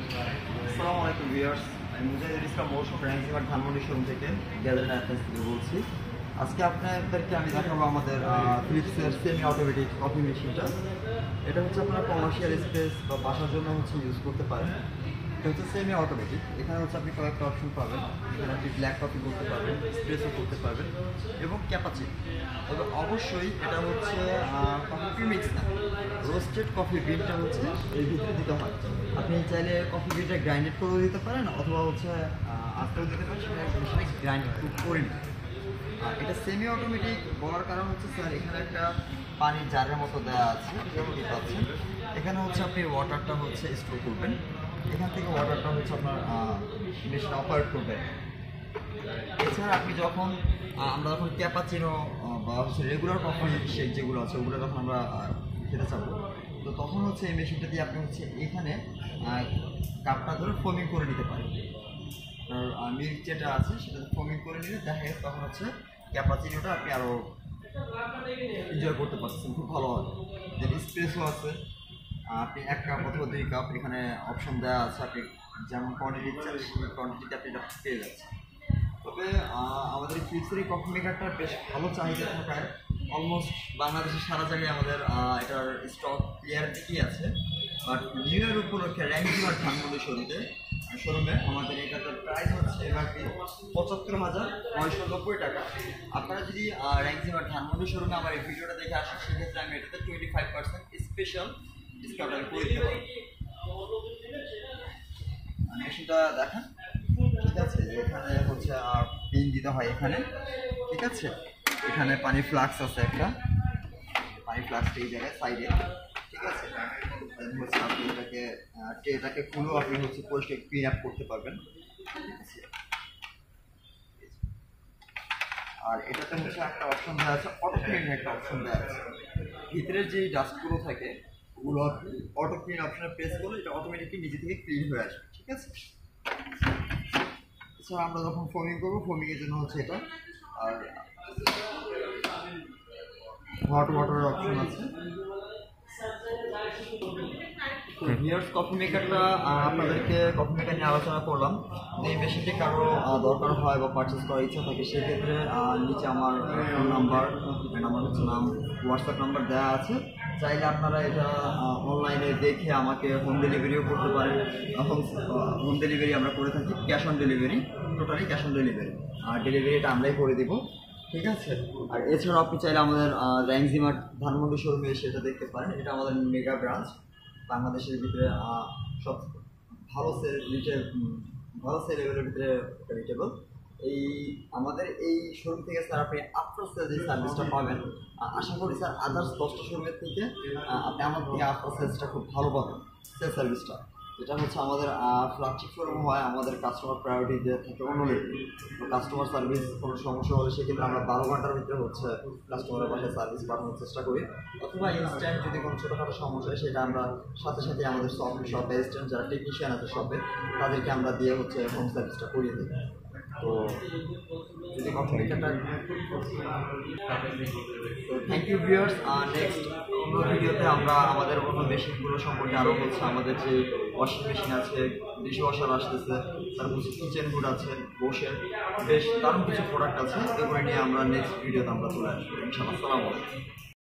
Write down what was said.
আসসালামু আলাইকুম ভিউয়ার্স, আমি মুজাহিদুল ইসলাম মৌসুম র্যাঙ্কিমার ধানমন্ডি শোরুম থেকে গ্যালারি অ্যাপ্লায়েন্স থেকে বলছি। আজকে আপনাদেরকে আমি দেখাবো আমাদের ফিলিপসের সেমি অটোমেটিক কফি মেশিনটা। এটা হচ্ছে আপনারা কমার্শিয়াল স্পেস বা বাসার জন্য হচ্ছে ইউজ করতে পারেন। এটা হচ্ছে সেমি অটোমেটিক। এখানে হচ্ছে আপনি কয়েকটা অপশন পাবেন। এখানে আপনি ব্ল্যাক কফি করতে পারবেন, স্প্রেসও করতে পারবেন এবং ক্যাপাচিনো। তবে অবশ্যই এটা হচ্ছে কফি প্রিমিক্স না, রোস্টেড কফি বিনটা হচ্ছে এর ভিতরে দিতে হয়। আপনি চাইলে কফি বিনটা গ্রাইন্ডেড করেও দিতে পারেন অথবা হচ্ছে আস্তেও দিতে পারেন, সেটা গ্রাইন্ড করে নিন। এটা সেমি অটোমেটিক বলার কারণ হচ্ছে স্যার এখানে একটা পানির জারের মতো দেওয়া আছে, যেমনটি পাচ্ছেন। এখানে হচ্ছে আপনি ওয়াটারটা হচ্ছে স্টোর করবেন, এখান থেকে ওয়াটারটা হচ্ছে আপনার মেশিন অপারেট করবেন। এছাড়া আপনি যখন আমরা যখন ক্যাপাচিনো বা হচ্ছে রেগুলার কফি শেক যেগুলো আছে ওগুলো যখন আমরা খেতে চাবো, তো তখন হচ্ছে এই মেশিনটা দিয়ে আপনি হচ্ছে এখানে কাপটা ধরে ফোমিং করে নিতে পারেন। আর মিল্ক যেটা আছে সেটা ফোমিং করে নিলে দেখা গেছে তখন হচ্ছে ক্যাপাচিনোটা আপনি আরও এনজয় করতে পারছেন, খুব ভালো হবে। যেটা স্পেসও আছে, আপনি 1 কাপ অথবা 2 কাপ এখানে অপশন দেওয়া আছে, আপনি যেমন কোয়ান্টিটি চান সেই কোয়ান্টিটিতে আপনি এটা পেয়ে যাচ্ছেন। তবে আমাদের ফিলিপসের এই কফি মেকারটা বেশ ভালো চাহিদা থাকায় অলমোস্ট বাংলাদেশের সারা জায়গায় আমাদের এটার স্টক ক্লিয়ার দিকেই আছে। বাট নিউ ইয়ার উপলক্ষে র্যাঙ্কিমার ধানমন্ডি শোরুমে আমাদের এটাতে প্রাইস হচ্ছে এমআরপি ৭৫,৯৯০ টাকা। আপনারা যদি র্যাঙ্কিমার ধানমন্ডি শোরুমে আমার এই ভিডিওটা দেখে আসেন, সেক্ষেত্রে আমি এটাতে 25% স্পেশাল ডিসকাউন্ট আমি করে দিতে পারি। মেশিনটা দেখেন, ঠিক আছে। এখানে হচ্ছে পিন দিতে হয় এখানে, ঠিক আছে। এখানে পানি ফ্লাক্স আছে, একটা পানি ফ্লাক্সটা এই জায়গায় সাইডে, ঠিক আছে। হচ্ছে আপনি এটাকে খুলেও আপনি হচ্ছে পরিষ্কার ক্লিন আপ করতে পারবেন, ঠিক আছে। আর এটাতে হচ্ছে একটা অপশন দেওয়া আছে, অটো ক্লিন একটা অপশন দেওয়া আছে। ভিতরে যে ডাস্টগুলো থাকে ওগুলো অটো ক্লিন অপশনে প্রেস করলে এটা অটোমেটিকলি নিজে থেকে ক্লিন হয়ে আসবে, ঠিক আছে। এছাড়া আমরা যখন ফোমিং করবো, ফোমিংয়ের জন্য হচ্ছে এটা। আর হট ওয়াটারের অপশন আছে। ভিউয়ার্স, কফি মেকারটা আপনাদেরকে কফি মেকার নিয়ে আলোচনা করলাম। এই মেশিনটি কারো দরকার হয় বা পারচেস করার ইচ্ছা থাকে, সেক্ষেত্রে নিচে আমার ফোন নাম্বার, আমার হচ্ছে হোয়াটসঅ্যাপ নাম্বার দেওয়া আছে। চাইলে আপনারা এটা অনলাইনে দেখে আমাকে হোম ডেলিভারিও করতে পারেন। হোম ডেলিভারি আমরা করে থাকি, cash on delivery, totally cash on delivery. আর ডেলিভারিটা আমরাই করে দিব, ঠিক আছে। আর এছাড়াও আপনি চাইলে আমাদের র্যাঙ্কিমার ধানমন্ডি শোরুমে এসে এটা দেখতে পারেন। এটা আমাদের মেগা ব্রাঞ্চ, বাংলাদেশের ভিতরে সব ভালো সেলের ভিতরে রিটেবল। এই আমাদের এই শোরুম থেকে স্যার আপনি আফটার সেল যে সার্ভিসটা পাবেন, আশা করি স্যার আদার্স 10টা শোরুমের থেকে আপনি আমার থেকে আফটার সেলসটা খুব ভালো পাবেন। সেল সার্ভিসটা যেটা হচ্ছে আমাদের ফ্ল্যাগশিপ শোরুম হয়, আমাদের কাস্টমার প্রায়োরিটি দিয়ে থাকে অন্য লেভেল। কাস্টমার সার্ভিস কোনো সমস্যা হলে সেক্ষেত্রে আমরা 12 ঘন্টার ভিতরে হচ্ছে কাস্টমারের পাশে সার্ভিস পাঠানোর চেষ্টা করি। অথবা ইনস্ট্যান্ট যদি কোনো ছোটোখাটো সমস্যা হয়, সেটা আমরা সাথে সাথে আমাদের শপে ইনস্ট্যান্ট যারা টেকনিশিয়ান আছে শপে, তাদেরকে আমরা দিয়ে হচ্ছে হোম সার্ভিসটা করিয়ে দিই। তো যদি কম্পিউটারটা থ্যাংক ইউ ভিউয়ার্স। নেক্সট অন্য ভিডিওতে আমরা আমাদের অন্য মেশিনগুলো সম্পর্কে আরও হচ্ছে, আমাদের যে ওয়াশিং মেশিন আছে, ডিশ ওয়াশার আসতেছে, তারপর হচ্ছে কিচেন হুড আছে, বসের বেশ দারুণ কিছু প্রোডাক্ট আছে, এগুলো নিয়ে আমরা নেক্সট ভিডিওতে আমরা চলে আসবো ইনশাআল্লাহ। আসসালামু আলাইকুম।